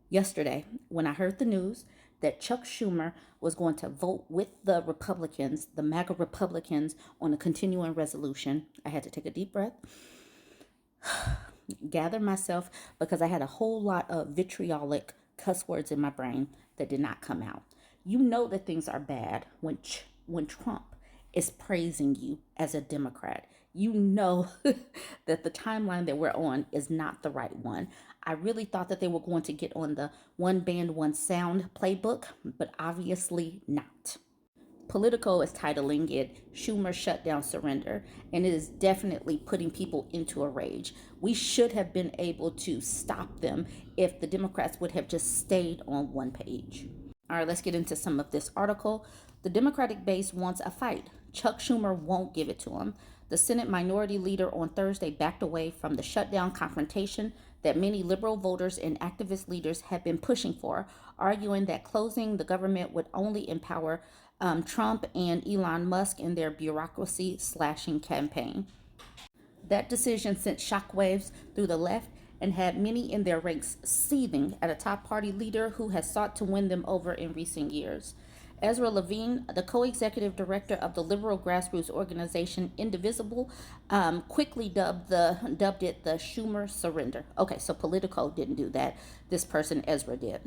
Yesterday, when I heard the news that Chuck Schumer was going to vote with the Republicans, the MAGA Republicans, on a continuing resolution, I had to take a deep breath, gather myself, because I had a whole lot of vitriolic cuss words in my brain that did not come out. You know that things are bad when Trump is praising you as a Democrat. You know that the timeline that we're on is not the right one. I really thought that they were going to get on the one band, one sound playbook, but obviously not. Politico is titling it Schumer Shutdown Surrender, and it is definitely putting people into a rage. We should have been able to stop them if the Democrats would have just stayed on one page. All right, let's get into some of this article. The Democratic base wants a fight. Chuck Schumer won't give it to him. The Senate Minority Leader on Thursday backed away from the shutdown confrontation that many liberal voters and activist leaders have been pushing for, arguing that closing the government would only empower Trump and Elon Musk in their bureaucracy slashing campaign. That decision sent shockwaves through the left and had many in their ranks seething at a top party leader who has sought to win them over in recent years. Ezra Levine, the co-executive director of the liberal grassroots organization Indivisible, quickly dubbed it the Schumer surrender. Okay, so Politico didn't do that. This person, Ezra, did.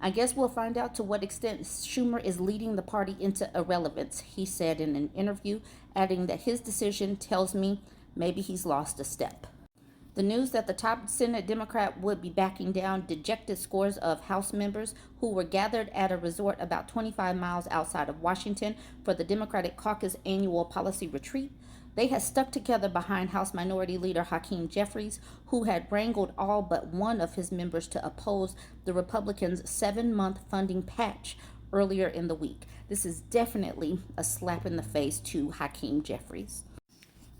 I guess we'll find out to what extent Schumer is leading the party into irrelevance, he said in an interview, adding that his decision tells me maybe he's lost a step. The news that the top Senate Democrat would be backing down dejected scores of House members who were gathered at a resort about 25 miles outside of Washington for the Democratic Caucus annual policy retreat. They had stuck together behind House Minority Leader Hakeem Jeffries, who had wrangled all but one of his members to oppose the Republicans' 7-month funding patch earlier in the week. This is definitely a slap in the face to Hakeem Jeffries.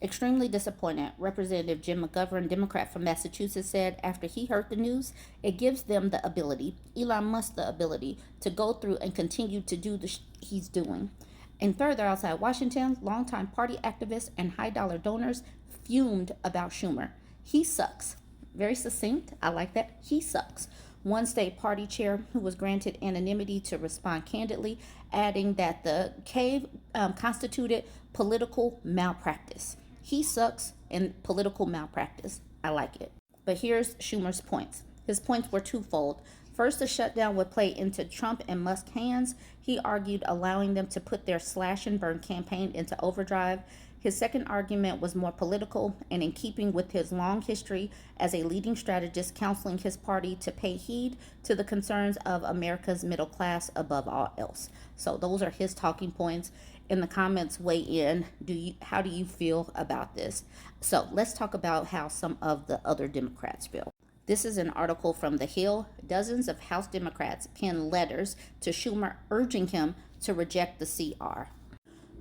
Extremely disappointed, Representative Jim McGovern, Democrat from Massachusetts, said after he heard the news, it gives them the ability, Elon Musk the ability, to go through and continue to do he's doing. And further outside Washington, longtime party activists and high-dollar donors fumed about Schumer. He sucks. Very succinct. I like that. He sucks. One state party chair who was granted anonymity to respond candidly, adding that the cave constituted political malpractice. He sucks and political malpractice. I like it. But here's Schumer's points. His points were twofold. First, the shutdown would play into Trump and Musk's hands. He argued allowing them to put their slash and burn campaign into overdrive. His second argument was more political and in keeping with his long history as a leading strategist counseling his party to pay heed to the concerns of America's middle class above all else. So those are his talking points. In the comments, weigh in. How do you feel about this? So let's talk about how some of the other Democrats feel. This is an article from The Hill. Dozens of House Democrats penned letters to Schumer urging him to reject the CR.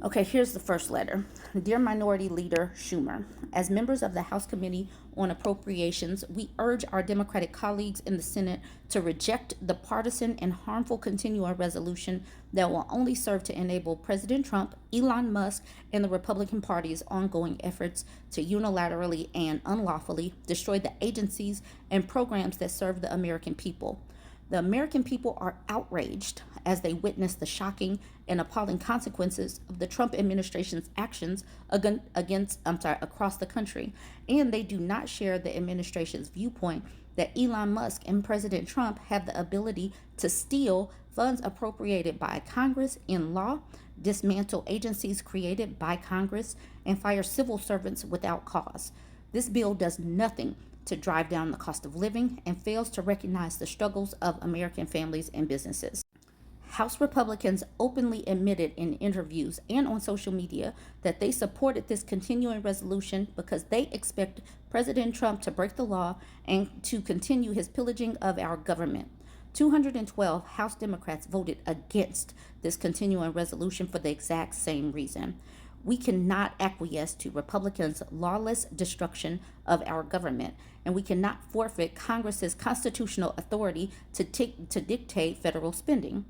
Okay, here's the first letter. Dear Minority Leader Schumer, as members of the House Committee on Appropriations, we urge our Democratic colleagues in the Senate to reject the partisan and harmful continuing resolution that will only serve to enable President Trump, Elon Musk, and the Republican Party's ongoing efforts to unilaterally and unlawfully destroy the agencies and programs that serve the American people. The American people are outraged as they witness the shocking and appalling consequences of the Trump administration's actions across the country, and they do not share the administration's viewpoint that Elon Musk and President Trump have the ability to steal funds appropriated by Congress in law, dismantle agencies created by Congress, and fire civil servants without cause. This bill does nothing to drive down the cost of living and fails to recognize the struggles of American families and businesses. House Republicans openly admitted in interviews and on social media that they supported this continuing resolution because they expect President Trump to break the law and to continue his pillaging of our government. 212 House Democrats voted against this continuing resolution for the exact same reason. We cannot acquiesce to Republicans' lawless destruction of our government, and we cannot forfeit Congress's constitutional authority to dictate federal spending.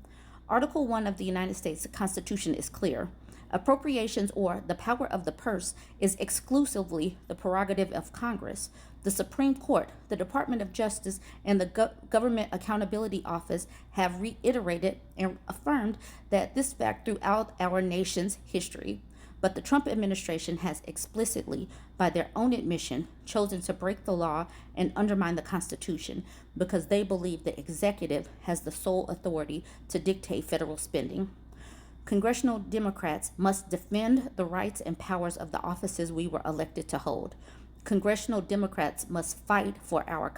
Article 1 of the United States Constitution is clear. Appropriations, or the power of the purse, is exclusively the prerogative of Congress. The Supreme Court, the Department of Justice, and the Government Accountability Office have reiterated and affirmed that this fact throughout our nation's history. But the Trump administration has explicitly, by their own admission, chosen to break the law and undermine the Constitution because they believe the executive has the sole authority to dictate federal spending. Congressional Democrats must defend the rights and powers of the offices we were elected to hold. Congressional Democrats must fight for our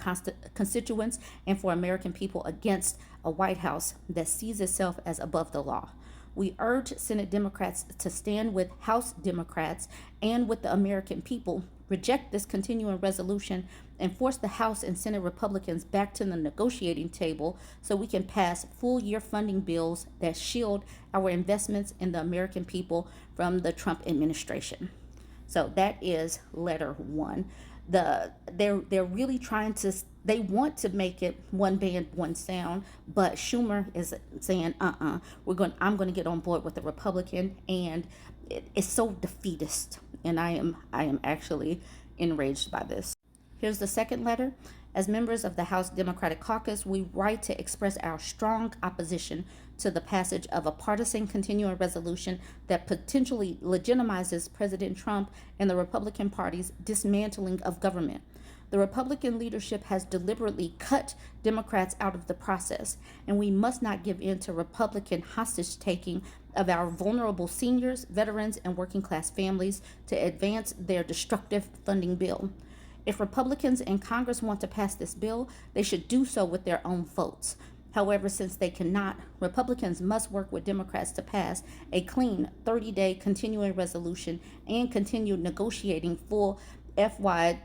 constituents and for American people against a White House that sees itself as above the law. We urge Senate Democrats to stand with House Democrats and with the American people, reject this continuing resolution, and force the House and Senate Republicans back to the negotiating table so we can pass full-year funding bills that shield our investments in the American people from the Trump administration. So that is letter one. They're really trying to, they want to make it one band, one sound, but Schumer is saying, I'm going to get on board with the Republican, and it's so defeatist, and I am actually enraged by this. Here's the second letter. As members of the House Democratic Caucus, we write to express our strong opposition to the passage of a partisan continuing resolution that potentially legitimizes President Trump and the Republican Party's dismantling of government. The Republican leadership has deliberately cut Democrats out of the process, and we must not give in to Republican hostage-taking of our vulnerable seniors, veterans, and working-class families to advance their destructive funding bill. If Republicans in Congress want to pass this bill, they should do so with their own votes. However, since they cannot, Republicans must work with Democrats to pass a clean 30-day continuing resolution and continue negotiating full FY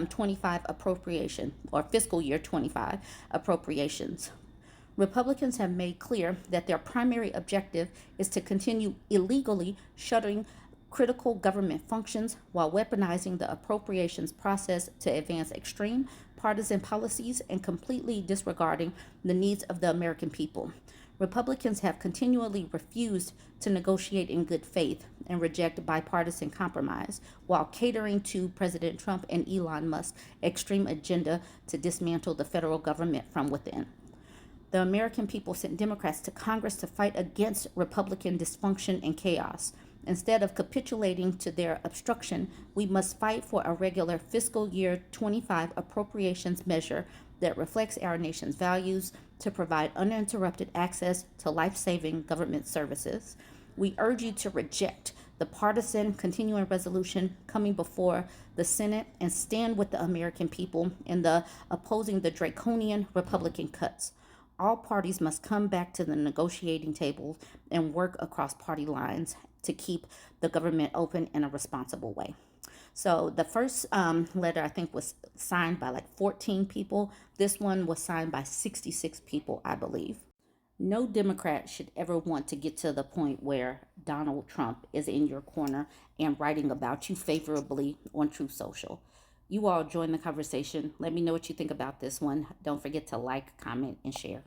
25 appropriation, or fiscal year 25 appropriations. Republicans have made clear that their primary objective is to continue illegally shuttering critical government functions while weaponizing the appropriations process to advance extreme partisan policies and completely disregarding the needs of the American people. Republicans have continually refused to negotiate in good faith and reject bipartisan compromise while catering to President Trump and Elon Musk's extreme agenda to dismantle the federal government from within. The American people sent Democrats to Congress to fight against Republican dysfunction and chaos. Instead of capitulating to their obstruction, we must fight for a regular fiscal year 25 appropriations measure that reflects our nation's values to provide uninterrupted access to life-saving government services. We urge you to reject the partisan continuing resolution coming before the Senate and stand with the American people in opposing the draconian Republican cuts. All parties must come back to the negotiating table and work across party lines to keep the government open in a responsible way. So the first letter, I think, was signed by like 14 people. This one was signed by 66 people, I believe. No Democrat should ever want to get to the point where Donald Trump is in your corner and writing about you favorably on Truth Social. You all join the conversation. Let me know what you think about this one. Don't forget to like, comment, and share.